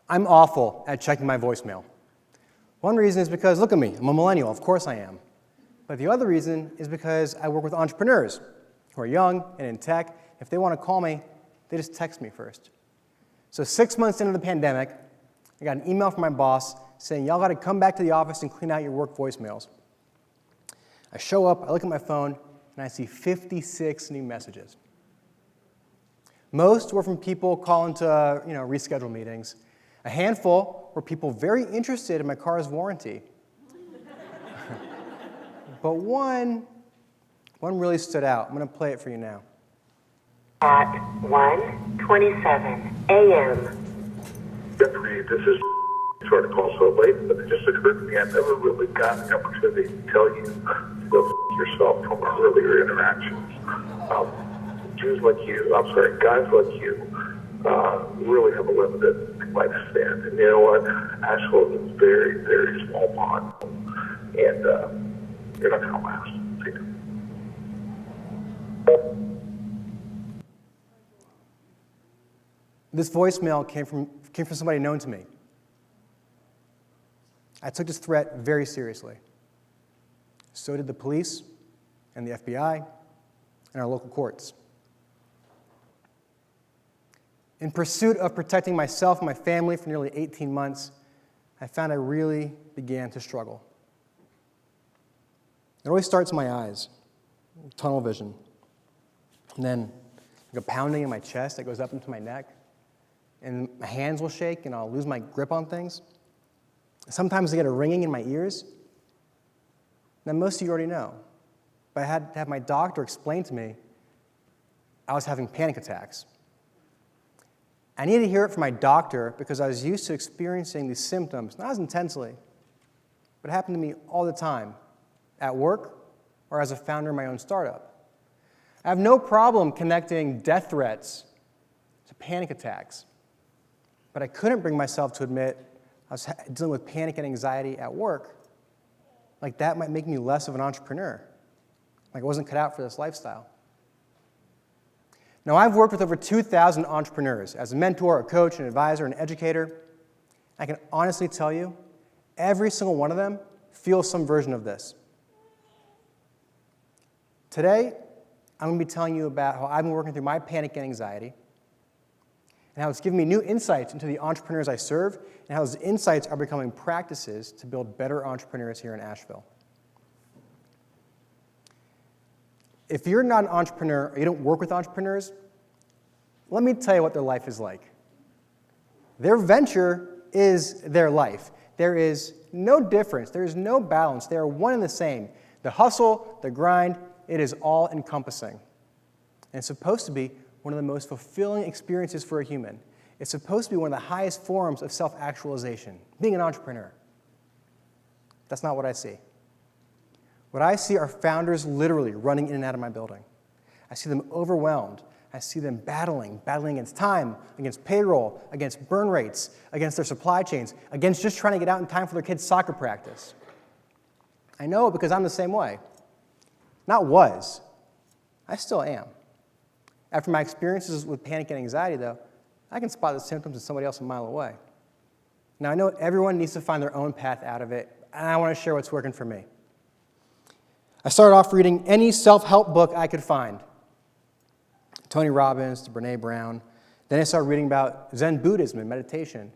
I'm awful at checking my voicemail. One reason is because, look at me, I'm a millennial, of course I am. But the other reason is because I work with entrepreneurs who are young and in tech. If they want to call me, they just text me first. So 6 months into the pandemic, I got an email from my boss saying, y'all got to come back to the office and clean out your work voicemails. I show up, I look at my phone, and I see 56 new messages. Most were from people calling to reschedule meetings. A handful were people very interested in my car's warranty. But one really stood out. I'm going to play it for you now. At 1:27 a.m. Jeffrey, this is sorry to call so late, but it just occurred to me I never really got the opportunity to tell you to go yourself from our earlier interactions. Guys like you really have a limited lifespan. And you know what? Asheville is a very, very small pond, and you're not going to last. See you. This voicemail came from somebody known to me. I took this threat very seriously. So did the police and the FBI and our local courts. In pursuit of protecting myself and my family for nearly 18 months, I found I really began to struggle. It always starts in my eyes, tunnel vision. And then like a pounding in my chest that goes up into my neck. And my hands will shake and I'll lose my grip on things. Sometimes I get a ringing in my ears. Now, most of you already know. But I had to have my doctor explain to me I was having panic attacks. I needed to hear it from my doctor because I was used to experiencing these symptoms, not as intensely, but it happened to me all the time, at work or as a founder of my own startup. I have no problem connecting death threats to panic attacks, but I couldn't bring myself to admit I was dealing with panic and anxiety at work. Like that might make me less of an entrepreneur. Like I wasn't cut out for this lifestyle. Now, I've worked with over 2,000 entrepreneurs as a mentor, a coach, an advisor, an educator. I can honestly tell you, every single one of them feels some version of this. Today, I'm going to be telling you about how I've been working through my panic and anxiety, and how it's given me new insights into the entrepreneurs I serve, and how those insights are becoming practices to build better entrepreneurs here in Asheville. If you're not an entrepreneur or you don't work with entrepreneurs, let me tell you what their life is like. Their venture is their life. There is no difference. There is no balance. They are one and the same. The hustle, the grind, it is all encompassing. And it's supposed to be one of the most fulfilling experiences for a human. It's supposed to be one of the highest forms of self-actualization, being an entrepreneur. That's not what I see. What I see are founders literally running in and out of my building. I see them overwhelmed. I see them battling against time, against payroll, against burn rates, against their supply chains, against just trying to get out in time for their kids' soccer practice. I know it because I'm the same way. Not was. I still am. After my experiences with panic and anxiety, though, I can spot the symptoms of somebody else a mile away. Now, I know everyone needs to find their own path out of it, and I want to share what's working for me. I started off reading any self-help book I could find. Tony Robbins to Brene Brown. Then I started reading about Zen Buddhism and meditation.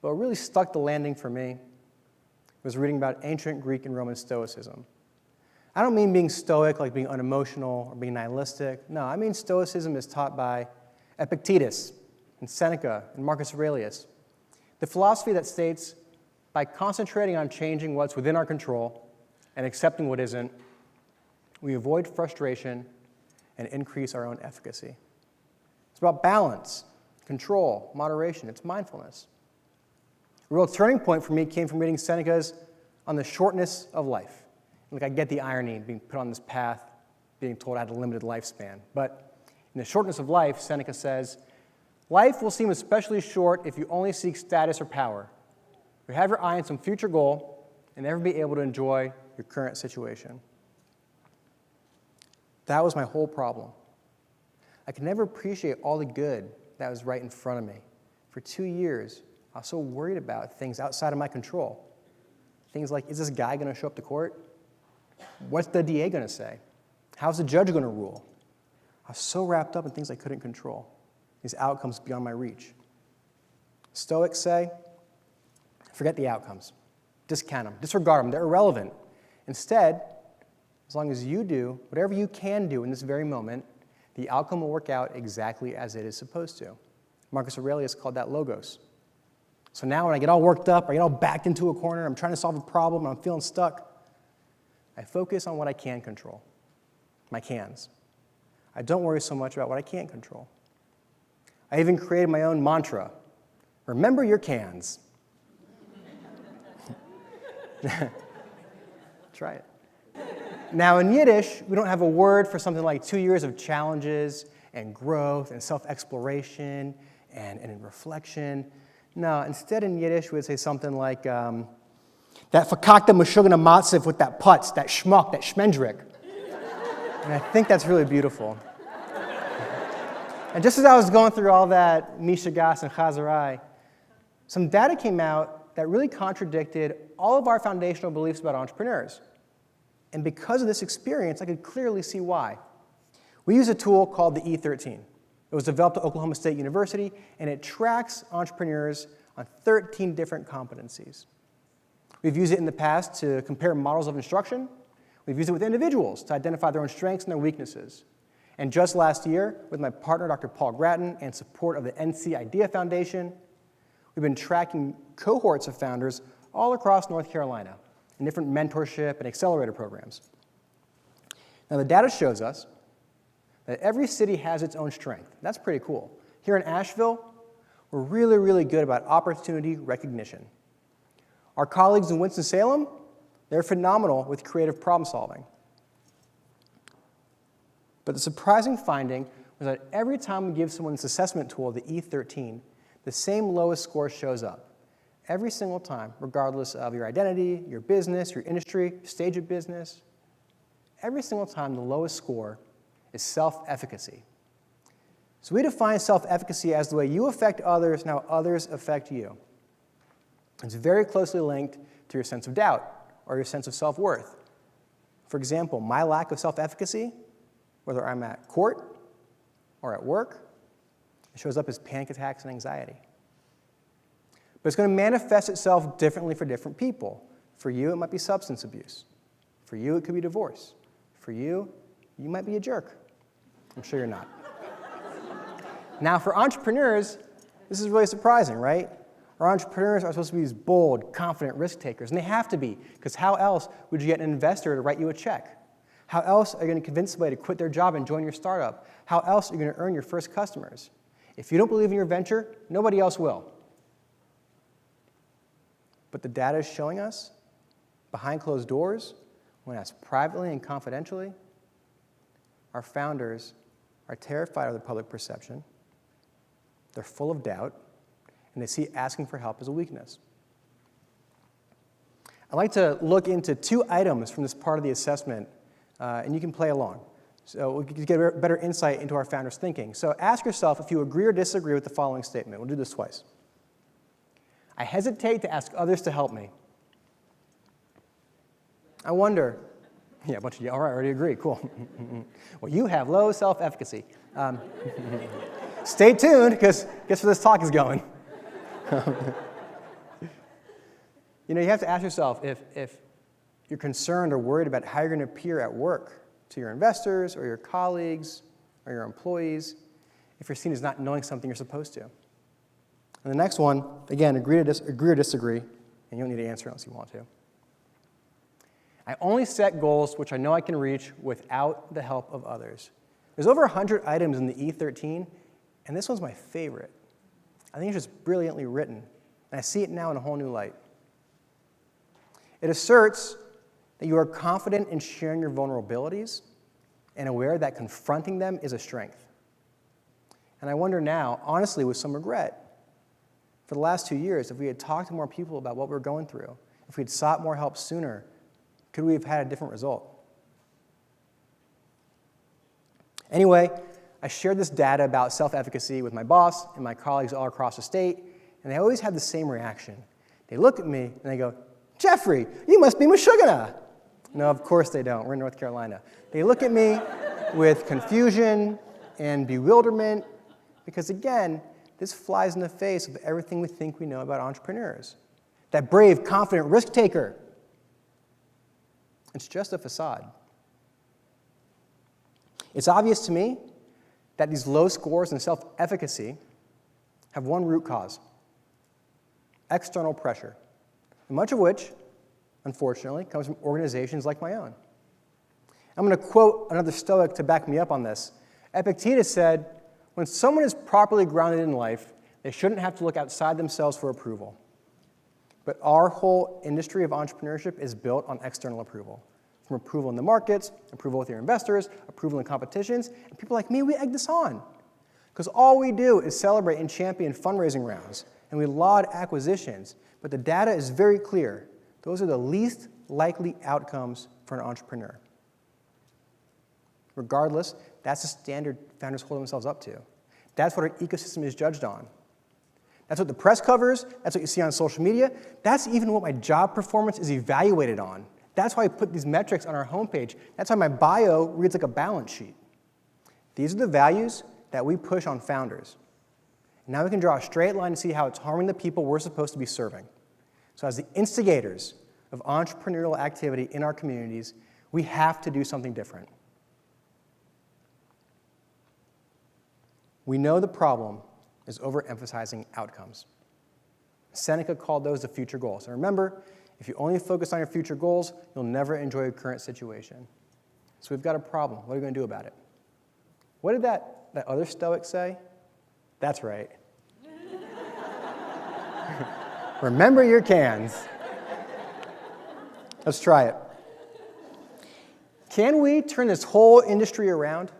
But what really stuck the landing for me was reading about ancient Greek and Roman Stoicism. I don't mean being stoic like being unemotional or being nihilistic. No, I mean Stoicism is taught by Epictetus and Seneca and Marcus Aurelius. The philosophy that states, by concentrating on changing what's within our control and accepting what isn't, we avoid frustration and increase our own efficacy. It's about balance, control, moderation. It's mindfulness. A real turning point for me came from reading Seneca's On the Shortness of Life. Like, I get the irony of being put on this path, being told I had a limited lifespan. But in The Shortness of Life, Seneca says, life will seem especially short if you only seek status or power. You have your eye on some future goal and never be able to enjoy your current situation. That was my whole problem. I could never appreciate all the good that was right in front of me. For 2 years, I was so worried about things outside of my control. Things like, is this guy going to show up to court? What's the DA going to say? How's the judge going to rule? I was so wrapped up in things I couldn't control, these outcomes beyond my reach. Stoics say, forget the outcomes. Discount them. Disregard them. They're irrelevant. Instead, as long as you do whatever you can do in this very moment, the outcome will work out exactly as it is supposed to. Marcus Aurelius called that logos. So now when I get all worked up, I get all backed into a corner, I'm trying to solve a problem, and I'm feeling stuck, I focus on what I can control, my cans. I don't worry so much about what I can't control. I even created my own mantra. Remember your cans. Try it. Now, in Yiddish, we don't have a word for something like 2 years of challenges and growth and self-exploration and reflection. No, instead in Yiddish, we would say something like, that fakakta mashugana matzif with that putz, that schmuck, that schmendrick. And I think that's really beautiful. And just as I was going through all that Mishagas and Chazarai, some data came out that really contradicted all of our foundational beliefs about entrepreneurs. And because of this experience, I could clearly see why. We use a tool called the E13. It was developed at Oklahoma State University, and it tracks entrepreneurs on 13 different competencies. We've used it in the past to compare models of instruction. We've used it with individuals to identify their own strengths and their weaknesses. And just last year, with my partner, Dr. Paul Grattan, and support of the NC IDEA Foundation, we've been tracking cohorts of founders all across North Carolina in different mentorship and accelerator programs. Now, the data shows us that every city has its own strength. That's pretty cool. Here in Asheville, we're really, really good about opportunity recognition. Our colleagues in Winston-Salem, they're phenomenal with creative problem solving. But the surprising finding was that every time we give someone this assessment tool, the E13, the same lowest score shows up. Every single time, regardless of your identity, your business, your industry, stage of business, every single time the lowest score is self-efficacy. So we define self-efficacy as the way you affect others and how others affect you. It's very closely linked to your sense of doubt or your sense of self-worth. For example, my lack of self-efficacy, whether I'm at court or at work, it shows up as panic attacks and anxiety. But it's going to manifest itself differently for different people. For you, it might be substance abuse. For you, it could be divorce. For you, you might be a jerk. I'm sure you're not. Now, for entrepreneurs, this is really surprising, right? Our entrepreneurs are supposed to be these bold, confident risk takers, and they have to be, because how else would you get an investor to write you a check? How else are you going to convince somebody to quit their job and join your startup? How else are you going to earn your first customers? If you don't believe in your venture, nobody else will. But the data is showing us, behind closed doors, when asked privately and confidentially, our founders are terrified of the public perception, they're full of doubt, and they see asking for help as a weakness. I'd like to look into 2 items from this part of the assessment, and you can play along. So we can get a better insight into our founders' thinking. So ask yourself if you agree or disagree with the following statement. We'll do this twice. I hesitate to ask others to help me. I wonder. Yeah, a bunch of you. All right, I already agree. Cool. Well, you have low self-efficacy. Stay tuned, because guess where this talk is going. You have to ask yourself if you're concerned or worried about how you're going to appear at work to your investors or your colleagues or your employees, if you're seen as not knowing something you're supposed to. And the next one, again, agree or disagree, and you don't need to answer unless you want to. I only set goals which I know I can reach without the help of others. There's over 100 items in the E13, and this one's my favorite. I think it's just brilliantly written, and I see it now in a whole new light. It asserts that you are confident in sharing your vulnerabilities and aware that confronting them is a strength. And I wonder now, honestly, with some regret, for the last 2 years, if we had talked to more people about what we were going through, if we had sought more help sooner, could we have had a different result? Anyway, I shared this data about self-efficacy with my boss and my colleagues all across the state, And they always have the same reaction. They look at me and they go, Jeffrey, you must be Meshuggah. No, of course they don't. We're in North Carolina. They look at me with confusion and bewilderment because, again, this flies in the face of everything we think we know about entrepreneurs. That brave, confident risk taker. It's just a facade. It's obvious to me that these low scores in self-efficacy have one root cause: external pressure, much of which, unfortunately, comes from organizations like my own. I'm going to quote another Stoic to back me up on this. Epictetus said, when someone is properly grounded in life, they shouldn't have to look outside themselves for approval. But our whole industry of entrepreneurship is built on external approval. From approval in the markets, approval with your investors, approval in competitions, and people like me, we egg this on. Because all we do is celebrate and champion fundraising rounds, and we laud acquisitions, but the data is very clear. Those are the least likely outcomes for an entrepreneur. Regardless, that's the standard founders hold themselves up to. That's what our ecosystem is judged on. That's what the press covers. That's what you see on social media. That's even what my job performance is evaluated on. That's why I put these metrics on our homepage. That's why my bio reads like a balance sheet. These are the values that we push on founders. Now we can draw a straight line to see how it's harming the people we're supposed to be serving. So as the instigators of entrepreneurial activity in our communities, we have to do something different. We know the problem is overemphasizing outcomes. Seneca called those the future goals. And remember, if you only focus on your future goals, you'll never enjoy your current situation. So we've got a problem. What are we going to do about it? What did that other Stoic say? That's right. Remember your cans. Let's try it. Can we turn this whole industry around?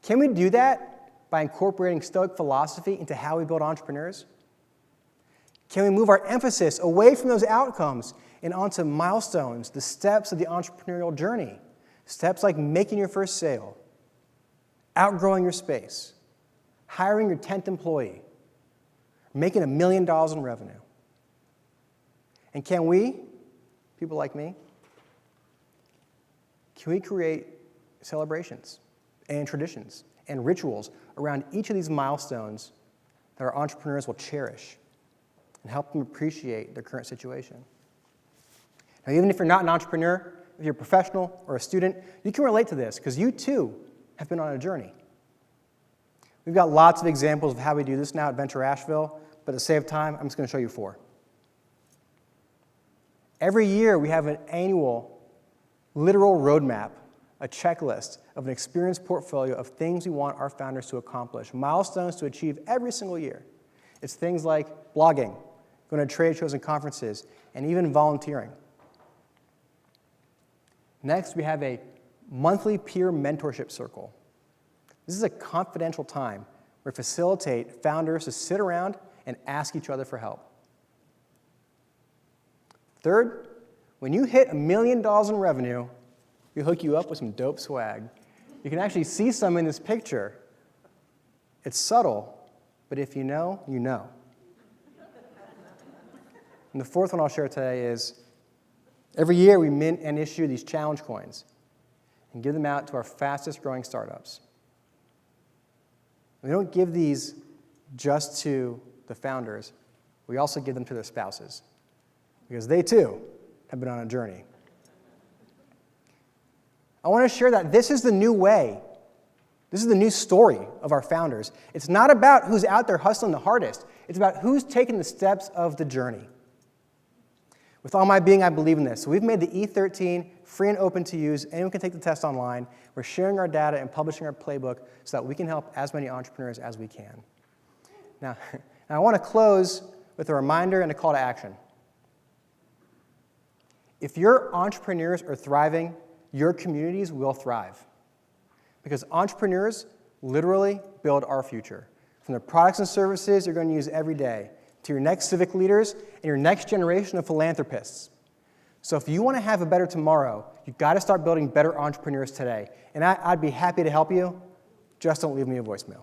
Can we do that by incorporating Stoic philosophy into how we build entrepreneurs? Can we move our emphasis away from those outcomes and onto milestones, the steps of the entrepreneurial journey? Steps like making your first sale, outgrowing your space, hiring your 10th employee, making $1 million in revenue. And can we, people like me, can we create celebrations and traditions and rituals around each of these milestones that our entrepreneurs will cherish and help them appreciate their current situation? Now, even if you're not an entrepreneur, if you're a professional or a student, you can relate to this because you too have been on a journey. We've got lots of examples of how we do this now at TEDxAsheville, but to save time, I'm just going to show you 4. Every year, we have an annual literal roadmap, a checklist of an experience portfolio of things we want our founders to accomplish, milestones to achieve every single year. It's things like blogging, going to trade shows and conferences, and even volunteering. Next, we have a monthly peer mentorship circle. This is a confidential time where we facilitate founders to sit around and ask each other for help. Third, when you hit $1 million in revenue, we hook you up with some dope swag. You can actually see some in this picture. It's subtle, but if you know, you know. And the fourth one I'll share today is every year we mint and issue these challenge coins and give them out to our fastest growing startups. We don't give these just to the founders. We also give them to their spouses because they too have been on a journey. I want to share that this is the new way. This is the new story of our founders. It's not about who's out there hustling the hardest. It's about who's taking the steps of the journey. With all my being, I believe in this. So we've made the E13 free and open to use. Anyone can take the test online. We're sharing our data and publishing our playbook so that we can help as many entrepreneurs as we can. Now I want to close with a reminder and a call to action. If your entrepreneurs are thriving, your communities will thrive. Because entrepreneurs literally build our future. From the products and services you're going to use every day, to your next civic leaders and your next generation of philanthropists. So if you want to have a better tomorrow, you've got to start building better entrepreneurs today. And I'd be happy to help you. Just don't leave me a voicemail.